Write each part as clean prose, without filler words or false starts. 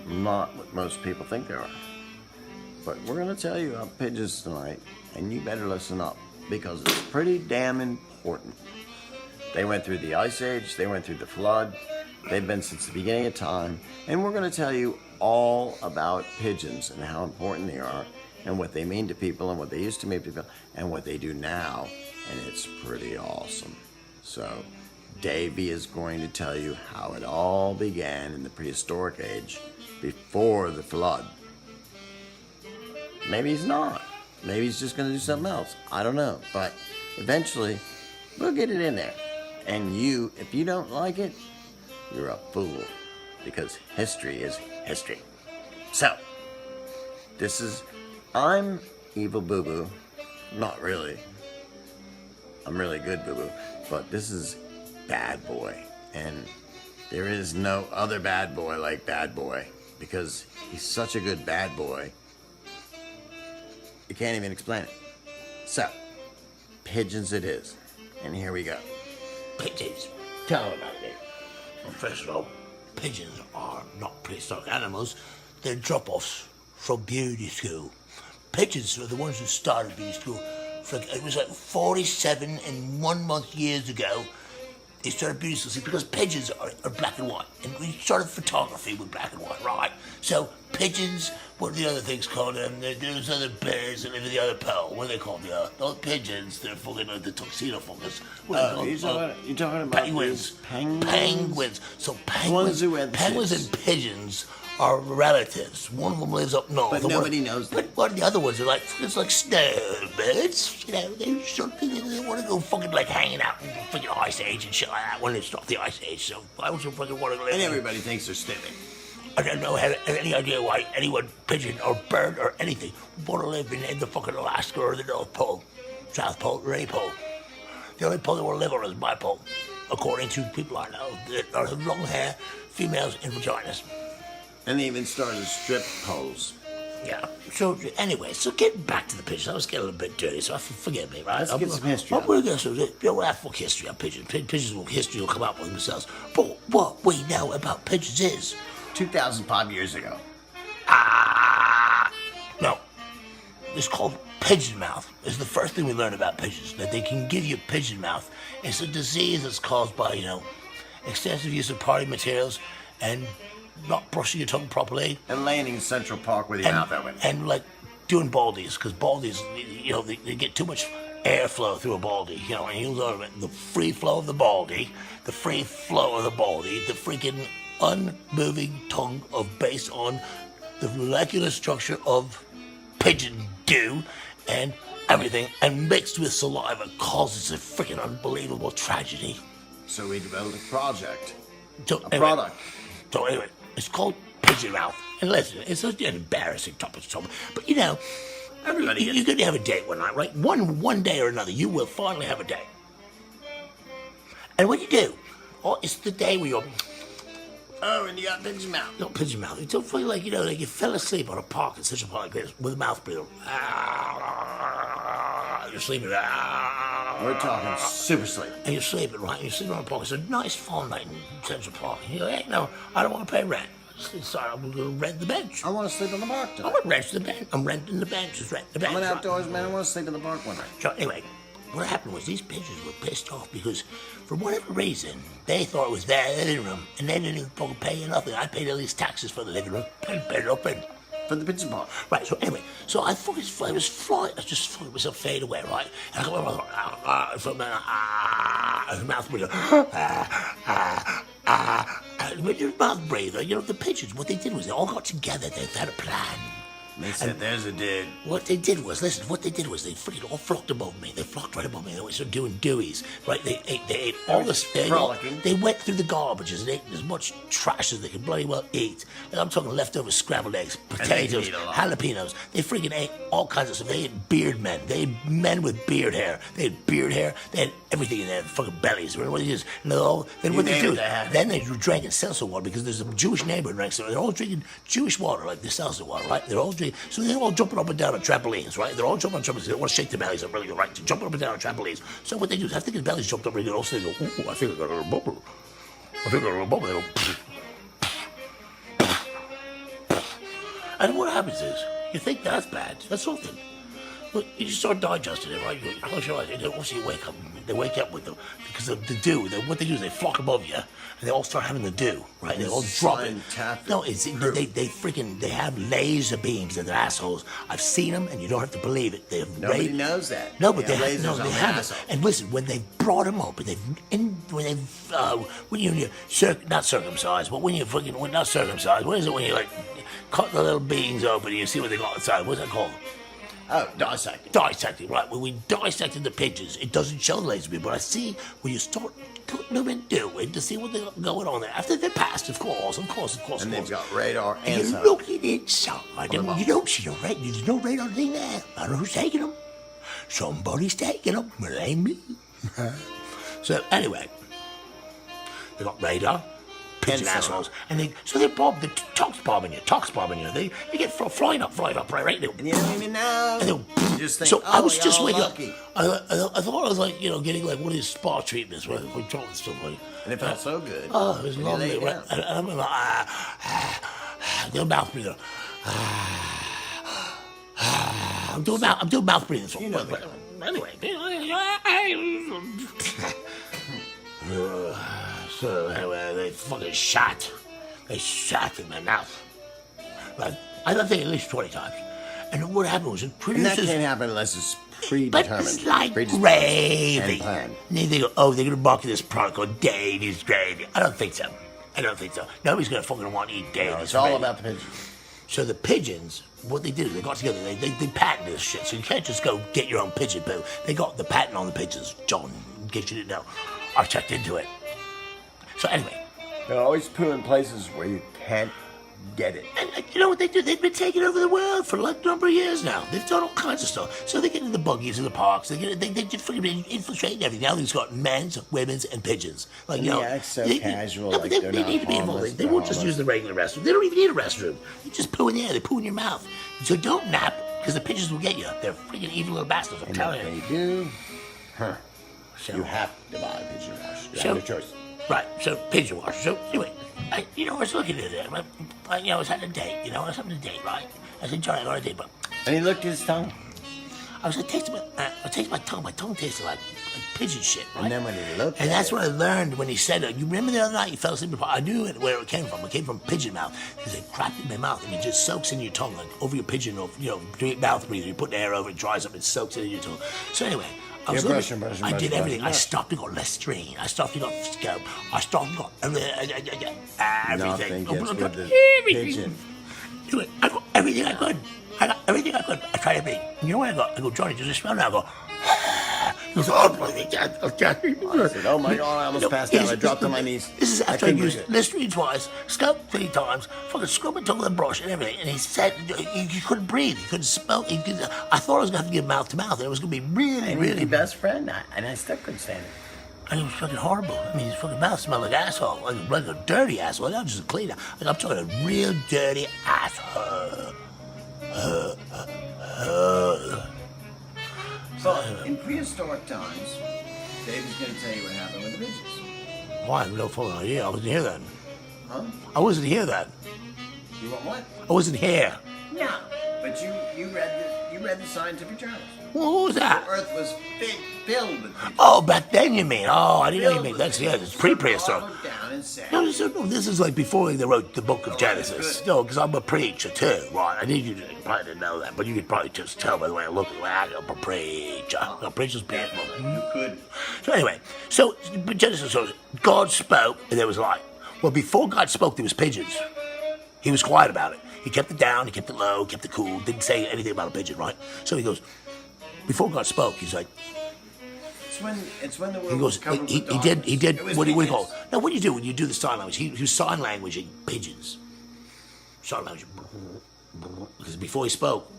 not what most people think they are. But we're going to tell you about pigeons tonight, and you better listen up because it's pretty damn important. They went through the Ice Age, they went through the Flood, they've been since the beginning of time, and we're going to tell you all about pigeons and how important they are and what they mean to people and what they used to mean to people and what they do now, and it's pretty awesome. So Davey is going to tell you how it all began in the prehistoric age before the Flood. Maybe he's not. Maybe he's just going to do something else. I don't know. But eventually, we'll get it in there. And you, if you don't like it, you're a fool. Because history is history. So, I'm Evil Boo Boo. Not really. I'm really good Boo Boo. But this is Bad Boy. And there is no other bad boy like Bad Boy. Because he's such a good bad boy. You can't even explain it. So, pigeons it is. And here we go. Pigeons. Tell me about it. Well, first of all, pigeons are not prehistoric animals. They're drop-offs from beauty school. Pigeons are the ones who started beauty school. It was like 47 and 1 month years ago. They started beauty school because pigeons are black and white. And we started photography with black and white, right? So pigeons, what are the other things called? There's other birds that live in the other pole. What are they called? Not pigeons, they're fucking like the tuxedo fuckers. You're talking about penguins. Penguins? Penguins. So penguins and pigeons are relatives. One of them lives up north. But nobody knows that. But what the other ones are like? It's like snowbirds. You know, they want to go fucking like hanging out in the fucking Ice Age and shit like that when they stop the Ice Age. So why would you fucking want to live? And everybody thinks they're stimming. I don't know have any idea why anyone, pigeon or bird or anything, want to live in the fucking Alaska or the North Pole, South Pole or any pole. The only pole they want to live on is my pole, according to people I know that are long hair, females in vaginas. And they even started strip poles. Yeah. So anyway, so getting back to the pigeons, I was getting a little bit dirty, so forgive me, right? Let's get some history. I'm going to get some, fuck history on pigeons. History will come up with themselves. But what we know about pigeons is 2,005 years ago. No. It's called pigeon mouth. It's the first thing we learned about pigeons, that they can give you pigeon mouth. It's a disease that's caused by, extensive use of party materials and not brushing your tongue properly. And laying in Central Park with your mouth open. And like doing baldies, because baldies, they get too much airflow through a baldy, and you learn the free flow of the baldy, the freaking unmoving tongue based on the molecular structure of pigeon dew and everything, and mixed with saliva causes a freaking unbelievable tragedy. So we developed a project. Product. So anyway, it's called pigeon mouth. And listen, it's such an embarrassing topic, but everybody you're going to have a date one night, right? One day or another, you will finally have a date. And what you do, it's the day where you're... Oh, and you got pigeon mouth. No, pigeon mouth. It's feel like, like you fell asleep on a park in Central Park like this with a mouth breather. You're sleeping. We're talking super sleep. And you're sleeping, right? And you're sleeping on a park. It's a nice fall night in Central Park. And you're like, hey, no, I don't want to pay rent. Sorry, I'm going to rent the bench. I want to sleep on the park tonight. I want to rent the bench. I'm renting the bench. Just rent the bench. I'm an outdoors man. I want to sleep in the park one night. So anyway, what happened was these pigeons were pissed off because for whatever reason, they thought it was their living room, and they didn't even fucking pay you nothing. I paid at least taxes for the living room. Paid it up in. For the pigeon park. Right, so anyway, so I fucking was flying, I just fucking myself fade away, right? And I go, from my mouth breather, with your mouth breather, the pigeons, what they did was they all got together, they had a plan. They said, there's a dude. What they did was they freaking all flocked above me. They flocked right above me. They started doing dewies, right? They ate all this. They went through the garbage and ate as much trash as they could bloody well eat. And I'm talking leftover scrambled eggs, potatoes, jalapenos. They freaking ate all kinds of stuff. They ate beard men. They ate men with beard hair. They had beard hair. They had everything in their fucking bellies. What it is. And then what they do? Then they drank seltzer water because there's a Jewish neighbor next to them. They're all drinking Jewish water like the seltzer water, right? They're all drinking. So they're all jumping up and down on trampolines, right? They're all jumping on trampolines. They don't want to shake their bellies up really good, right? They're jumping up and down on trampolines. So what they do is, I think his belly's jumped up really good. Also, they go, ooh, I think I got a little bubble. They go, And what happens is, you think that's bad. That's nothing. Look, you just start digesting it, right? You close your eyes, and then obviously you wake up. They wake up with them because of the dew. What they do is they flock above you, and they all start having the dew, right? They all drop it. No, they have laser beams in their assholes. I've seen them, and you don't have to believe it. Nobody knows that. No, but they have it. And listen, when they brought them up, when you're not circumcised, but when you're fucking not circumcised, what is it when you like cut the little beans open and you see what they got inside? What's that called? Oh, dissecting. Dissecting, right. When we dissected the pigeons, it doesn't show the laser beam, but I see when you start putting them in doing to see what they got going on there. After they're passed, of course. And they've got radar and you're sonar. looking inside, and you don't see no radar. There's no radar thing there. I don't know who's taking them. Somebody's taking them, but it ain't me. So, anyway, they got radar. Pigeon assholes, and they're tox bombing you. They get flying up, right? And you don't even know. And you just think, so I was we just all waking lucky. up. I thought I was like, getting like one of these spa treatments where we talk and stuff like. And it felt so good. Oh, it was lovely. Right? And I'm like, doing mouth breathing. I'm doing mouth breathing. So, anyway. So anyway, they fucking shot. They shot in my mouth. Right? I don't think at least 20 times. And what happened was it And that produces. can't happen unless it's predetermined. But it's like predisposed gravy. and planned. And then they go, oh, they're going to market this product called Davy's Gravy. I don't think so. Nobody's going to fucking want to eat Davy's No, it's all Gravy. about the pigeons. So the pigeons, what they did is they got together, they patented this shit. So you can't just go get your own pigeon poo. They got the patent on the pigeons, John, in case you didn't know. I checked into it. So anyway. They're always poo in places where you can't get it. And you know what they do? They've been taking over the world for like a number of years now. They've done all kinds of stuff. So they get in the buggies in the parks. They just fucking infiltrate everything. Now they've got men's, women's, and pigeons. Like, it's so casual. No, but like they they're need to be not involved. harmless, They they're won't just harmless. use the regular restroom. They don't even need a restroom. You just poo in the air. They poo in your mouth. So don't nap, because the pigeons will get you. They're freaking evil little bastards. I'm And telling if you. they do, So- you have to buy a pigeon wash. You So- have no choice. Right, so pigeon wash. So anyway, I was looking at it. I was having a date. I was having a date, right? I said, Johnny, I got a date, but And he looked at his tongue. I was tasting my tongue. My tongue tasted like pigeon shit, right? And then when he looked And at that's it, what I learned when he said it. You remember the other night you fell asleep? I knew where it came from. It came from pigeon mouth. Because they crapped in my mouth and it just soaks in your tongue, like over your pigeon, or doing mouth breathing. You put the air over it, dries up, and soaks in your tongue. So anyway, I was brushing, I did everything. I brushing. stopped and got Listerine. I stopped and got scalp. I stopped and got everything. Nothing gets with the pigeon. Do it. I got everything I could. I tried everything. And you know what I got? I go, Johnny, does it smell now? I go, he goes, oh, bloody God. I said, oh my God, I almost passed out. I dropped on my knees. This is after I couldn't used breathe. Listerine twice, scalp 3 times, fucking scrub it with a brush and everything. And he said you couldn't breathe, you couldn't smell. I thought I was going to have to give mouth to mouth, and it was going to be really, And he's really your best friend, and I still couldn't stand it. And it was fucking horrible. I mean, his fucking mouth smelled like asshole, like a dirty asshole. Not just a clean. Like I'm talking a real dirty asshole. But in prehistoric times, Dave is going to tell you what happened with the pigeons. Why? No fucking idea. I wasn't here then. Huh? I wasn't here then. You want what? I wasn't here. No. But you read the scientific journals. Well, what was that? The Earth was filled with pigeons. Oh, back then you mean? Oh, I didn't know you Filled mean with that's pigeons. it's pre-prehistoric. So God looked down and said, No, this is like before they wrote the book of Genesis. good. No, because I'm a preacher too, right? I need you to probably didn't know that, but you could probably just tell by the way I look at the way I'm a preacher. A preacher's beautiful. you could. So anyway, but Genesis says God spoke and there was light. Well, before God spoke, there was pigeons. He was quiet about it. He kept it down, he kept it low, kept it cool, didn't say anything about a pigeon, right? So he goes, before God spoke, he's like, It's when the world he was goes, covered he with did, darkness. It was what do you pigeons. call it? Now, what do you do when you do the sign language? He was sign languaging pigeons. Sign language. Because before he spoke,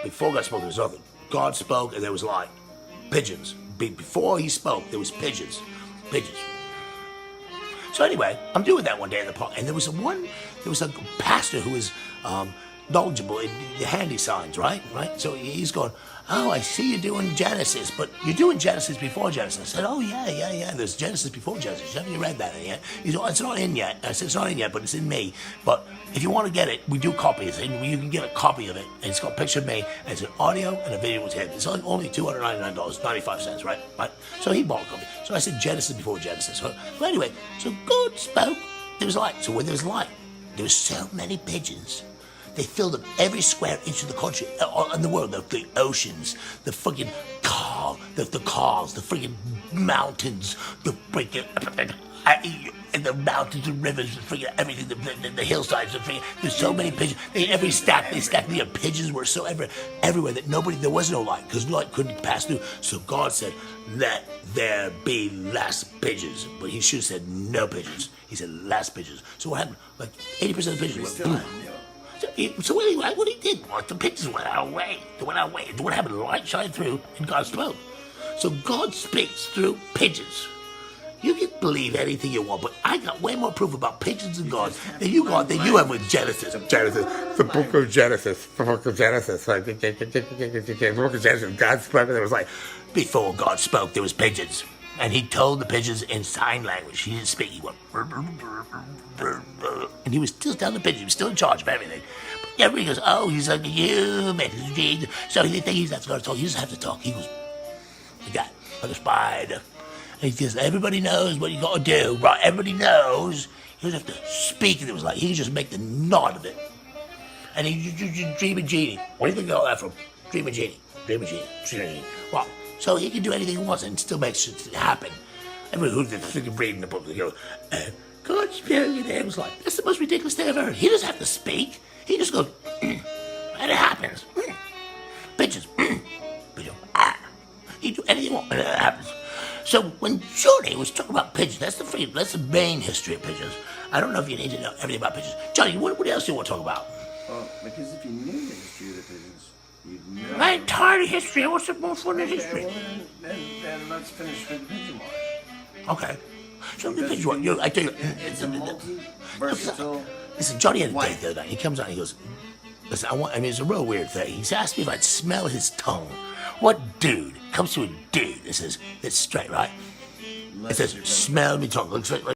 before God spoke, there was nothing. God spoke and there was light. Pigeons. Before he spoke, there was pigeons. Pigeons. So anyway, I'm doing that one day in the park, and there was a pastor who was knowledgeable in the handy signs, right? So he's going, oh, I see you're doing Genesis, but you're doing Genesis before Genesis. I said, oh, yeah. There's Genesis before Genesis. Haven't you read that yet? He's like, it's not in yet. I said, it's not in yet, but it's in me. But if you want to get it, we do copies, and you can get a copy of it. And it's got a picture of me, and it's an audio and a video with him. It's only $299, 95 cents, right? So he bought a copy. So I said Genesis before Genesis. Well, anyway, so God spoke. There was light. So when there was light, there were so many pigeons. They filled up every square inch of the country, in the world, the oceans, the freaking cars, the freaking mountains, the freaking, and the mountains and rivers, the freaking everything, the hillsides, the freaking, there's so many pigeons. Every stack, the pigeons were so everywhere that there was no light, because light couldn't pass through. So God said, let there be less pigeons. But he should have said no pigeons. He said less pigeons. So what happened? Like 80% of the pigeons went boom. So anyway, what he did was the pigeons went our way. They went our way. What happened? The light shined through and God spoke. So God speaks through pigeons. You can believe anything you want, but I got way more proof about pigeons and God than you have with Genesis. The book of Genesis. The book of Genesis. The book of Genesis. God spoke, and it was like, before God spoke, there was pigeons. And he told the pigeons in sign language. He didn't speak. He went, and he was still telling the pigeons. He was still in charge of everything. But everybody goes, oh, he's like a human. So he didn't think he's not going to talk. He doesn't have to talk. He was the guy, like a spider. And he says, everybody knows what you got to do, right? Everybody knows. He doesn't have to speak. And it was like, he could just make the nod of it. And he dream a genie. Where do you think you got that from? Dream a genie. Dream a genie. Well, so he can do anything he wants and still makes it happen. Everyone who's freaking reading the book, they go, God spoke, and it was like, that's the most ridiculous thing I've ever heard. He doesn't have to speak. He just goes, and it happens. Pigeons, pigeon, he do anything he wants, and it happens. So when Johnny was talking about pigeons, that's the main history of pigeons. I don't know if you need to know everything about pigeons. Johnny, what else do you want to talk about? Well, because if you knew the history of the pigeons, you'd know. I'm tired of history. What's the most fun in history? Well, then let's finish with the pigeon watch. Okay. So the pigeon watch, I tell you, It's a multi-versatile. Listen, Johnny had a date the other night. He comes out and he goes, listen, it's a real weird thing. He's asked me if I'd smell his tongue. What dude comes to a dude that says, it's straight, right? It says, smell me tongue. Looks like